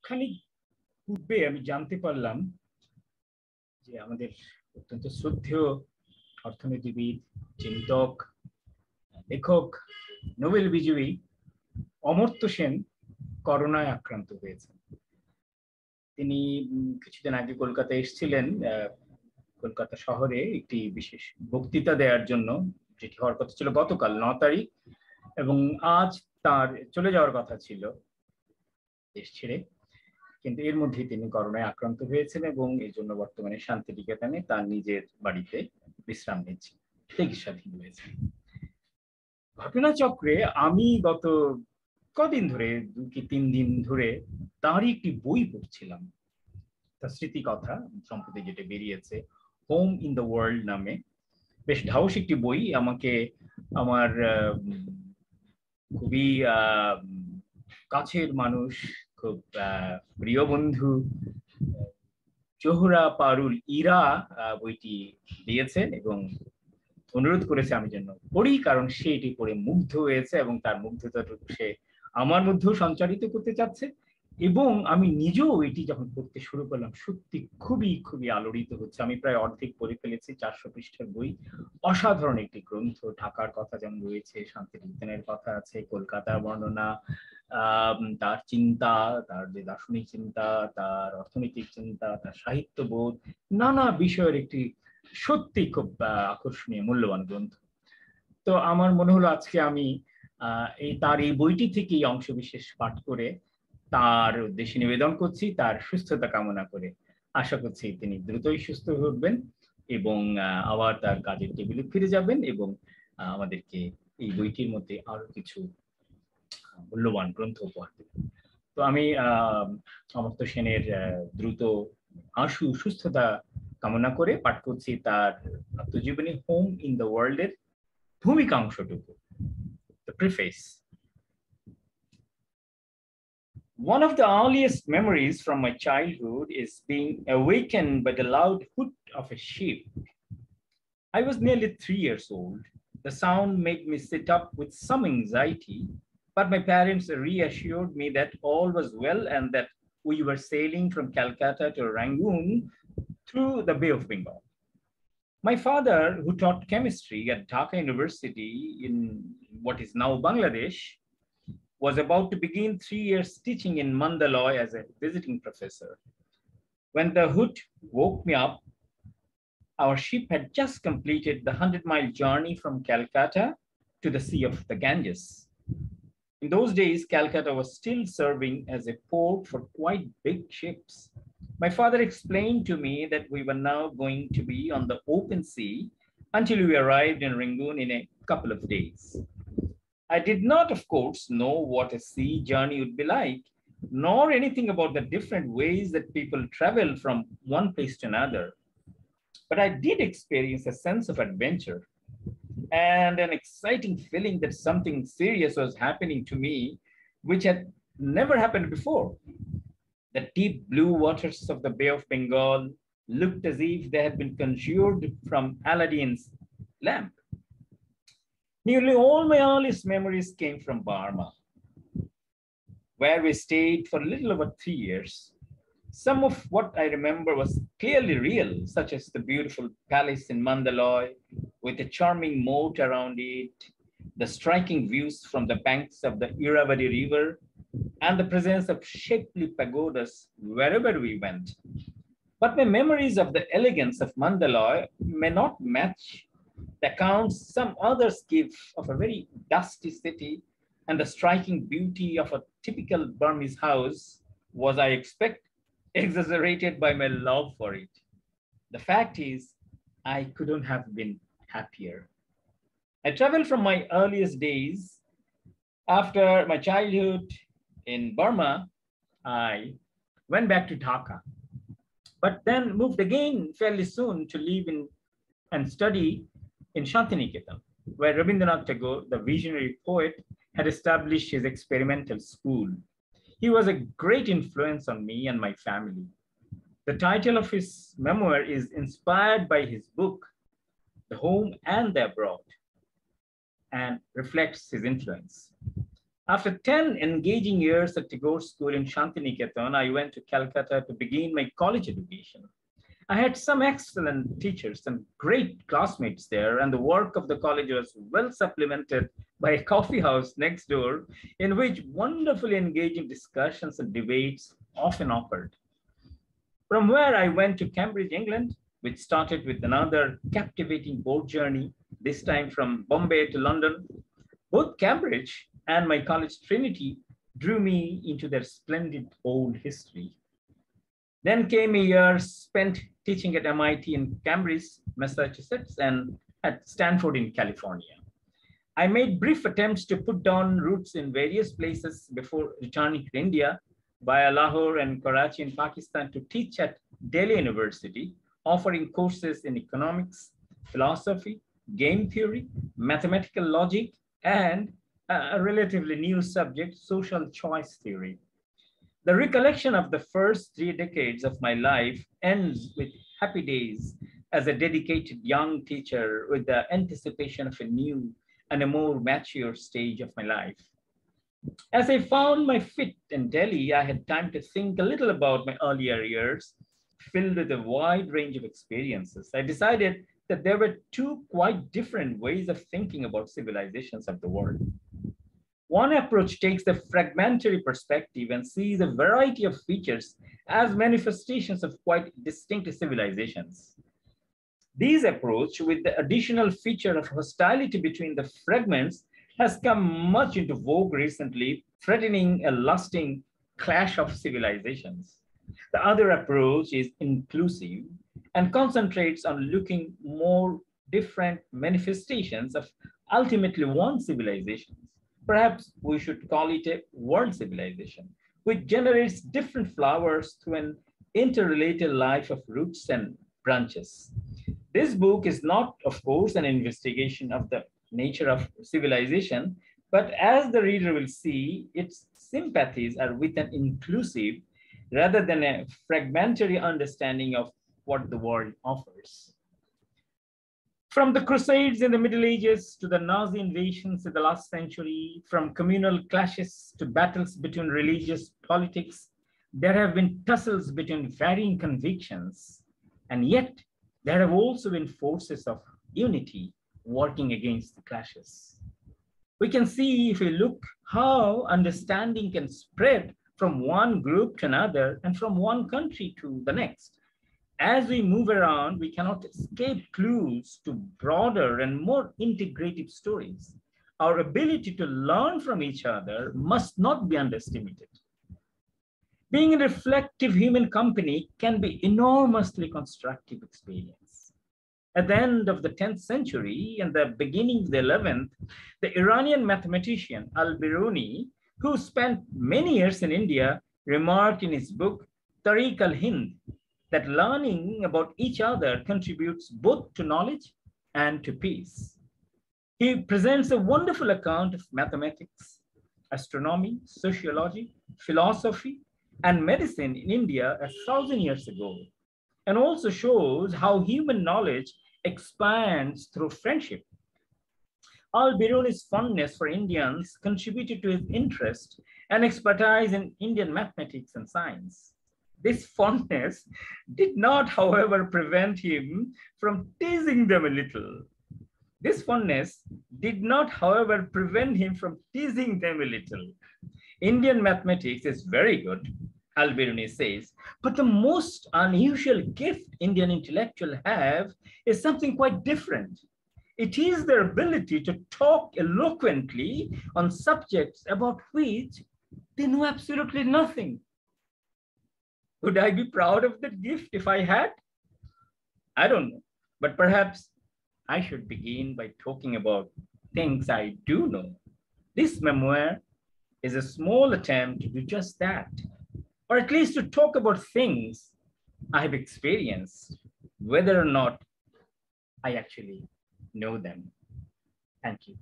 খানিক পূর্বে আমি জানতে পারলাম যে আমাদের অত্যন্ত শ্রদ্ধেয় অর্থনীতিবিদ, চিন্তক, লেখক, নোবেল বিজয়ী অমর্ত্য সেন করোনায় আক্রান্ত হয়েছেন। তিনি কিছুদিন আগে কলকাতায় এসেছিলেন, কলকাতা শহরে একটি বিশেষ বক্তৃতা দেওয়ার জন্য, যেটি হওয়ার কথা ছিল গতকাল 9 তারিখ, এবং আজ তার চলে যাওয়ার কথা ছিল দেশ ছেড়ে। কিন্তু এর মধ্যে তিনি করোনায় আক্রান্ত হয়েছেন এবং এই জন্য বর্তমানে শান্তিনিকেতনে তার নিজের বাড়িতে বিশ্রাম নিচ্ছেন, চিকিৎসাধীন হয়েছেন। ঘটনাচক্রে আমি গত কদিন ধরে, 2 কি 3 দিন ধরে তারই একটি বই পড়ছিলাম, তার স্মৃতিকথা, সম্প্রতি যেটা বেরিয়েছে, হোম ইন দ্য ওয়ার্ল্ড নামে। বেশ ঢাউস একটি বই। আমাকে আমার খুবই কাছের মানুষ, খুব প্রিয় বন্ধু জোহরা পারুল ইরা বইটি দিয়েছেন এবং অনুরোধ করেছে আমি যেন পড়ি, কারণ সে এটি পড়ে মুগ্ধ হয়েছে এবং তার মুগ্ধতাটুকু সে আমার মধ্যেও সঞ্চারিত করতে চাচ্ছে। এবং আমি নিজেও এটি যখন পড়তে শুরু করলাম, সত্যি খুবই খুবই আলোড়িত হচ্ছে। আমি প্রায় অর্ধেক পড়ে ফেলেছি। 400 পৃষ্ঠার বই, অসাধারণ একটি গ্রন্থ। ঢাকার কথা যেমন রয়েছে, শান্তিনিকেতনের কথা আছে, কলকাতার বর্ণনা, তার চিন্তা, তার যে দার্শনিক চিন্তা, তার অর্থনৈতিক চিন্তা, তার সাহিত্যবোধ, নানা বিষয়ের একটি সত্যি খুব আকর্ষণীয় মূল্যবান গ্রন্থ। তো আমার মনে হলো আজকে আমি তার এই বইটি থেকেই অংশ বিশেষ পাঠ করে তার উদ্দেশ্যে নিবেদন করছি, তার সুস্থতা কামনা করে। আশা করছি তিনি দ্রুতই সুস্থ হয়ে উঠবেন এবং আবার তার কাজের টেবিলে ফিরে যাবেন এবং আমাদেরকে এই বইটির মধ্যে আরো কিছু মূল্যবান গ্রন্থ উপহার দেবেন। তো আমি অমর্ত্য সেনের দ্রুত আশু সুস্থতা কামনা করে পাঠ করছি তার আত্মজীবনী হোম ইন দ্য ওয়ার্ল্ড এর ভূমিকা অংশটুকু, the preface. One of the earliest memories from my childhood is being awakened by the loud hoot of a sheep. I was nearly 3 years old. The sound made me sit up with some anxiety, but my parents reassured me that all was well and that we were sailing from Calcutta to Rangoon through the Bay of Bengal. My father, who taught chemistry at Dhaka University in what is now Bangladesh, was about to begin 3 years teaching in Mandalay as a visiting professor. When the hoot woke me up, our ship had just completed the 100-mile journey from Calcutta to the Sea of the Ganges. In those days, Calcutta was still serving as a port for quite big ships. My father explained to me that we were now going to be on the open sea until we arrived in Rangoon in a couple of days. I did not, of course, know what a sea journey would be like, nor anything about the different ways that people travel from one place to another. But I did experience a sense of adventure and an exciting feeling that something serious was happening to me, which had never happened before. The deep blue waters of the Bay of Bengal looked as if they had been conjured from Aladdin's lamp. Nearly all my earliest memories came from Burma, where we stayed for a little over 3 years. Some of what I remember was clearly real, such as the beautiful palace in Mandalay with a charming moat around it, the striking views from the banks of the Irrawaddy River, and the presence of shapely pagodas wherever we went. But my memories of the elegance of Mandalay may not match the accounts some others give of a very dusty city, and the striking beauty of a typical Burmese house was, I expect, exaggerated by my love for it. The fact is, I couldn't have been happier. I traveled from my earliest days. After my childhood in Burma, I went back to Dhaka, but then moved again fairly soon to live in and study in Shantiniketan, where Rabindranath Tagore, the visionary poet, had established his experimental school. He was a great influence on me and my family. The title of his memoir is inspired by his book, The Home and the Abroad, and reflects his influence. After 10 engaging years at Tagore School in Shantiniketan, I went to Calcutta to begin my college education. I had some excellent teachers and great classmates there, and the work of the college was well supplemented by a coffee house next door in which wonderfully engaging discussions and debates often occurred. From where I went to Cambridge, England, which started with another captivating boat journey, this time from Bombay to London. Both Cambridge and my college Trinity drew me into their splendid old history. Then came a year spent teaching at MIT in Cambridge, Massachusetts, and at Stanford in California. I made brief attempts to put down roots in various places before returning to India via Lahore and Karachi in Pakistan to teach at Delhi University, offering courses in economics, philosophy, game theory, mathematical logic, and a relatively new subject, social choice theory. The recollection of the first 3 decades of my life ends with happy days as a dedicated young teacher with the anticipation of a new and a more mature stage of my life. As I found my feet in Delhi, I had time to think a little about my earlier years, filled with a wide range of experiences. I decided that there were 2 quite different ways of thinking about civilizations of the world. One approach takes the fragmentary perspective and sees a variety of features as manifestations of quite distinct civilizations. This approach, with the additional feature of hostility between the fragments, has come much into vogue recently, threatening a lasting clash of civilizations. The other approach is inclusive and concentrates on looking more different manifestations of ultimately one civilization. Perhaps we should call it a world civilization, which generates different flowers through an interrelated life of roots and branches. This book is not, of course, an investigation of the nature of civilization, but as the reader will see, its sympathies are with an inclusive rather than a fragmentary understanding of what the world offers. From the Crusades in the Middle Ages to the Nazi invasions in the last century, from communal clashes to battles between religious politics, there have been tussles between varying convictions, and yet there have also been forces of unity working against the clashes. We can see, if we look, how understanding can spread from one group to another and from one country to the next. As we move around, we cannot escape clues to broader and more integrative stories. Our ability to learn from each other must not be underestimated. Being a reflective human company can be enormously constructive experience. At the end of the 10th century and the beginning of the 11th, the Iranian mathematician Al-Biruni, who spent many years in India, remarked in his book, Tariq al-Hind, that learning about each other contributes both to knowledge and to peace. He presents a wonderful account of mathematics, astronomy, sociology, philosophy, and medicine in India 1,000 years ago, and also shows how human knowledge expands through friendship. Al-Biruni's fondness for Indians contributed to his interest and expertise in Indian mathematics and science. This fondness did not, however, prevent him from teasing them a little. This fondness did not, however, prevent him from teasing them a little. Indian mathematics is very good, Al-Biruni says, but the most unusual gift Indian intellectuals have is something quite different. It is their ability to talk eloquently on subjects about which they know absolutely nothing. Would I be proud of that gift if I had? I don't know, but perhaps I should begin by talking about things I do know. This memoir is a small attempt to do just that, or at least to talk about things I have experienced, whether or not I actually know them. Thank you.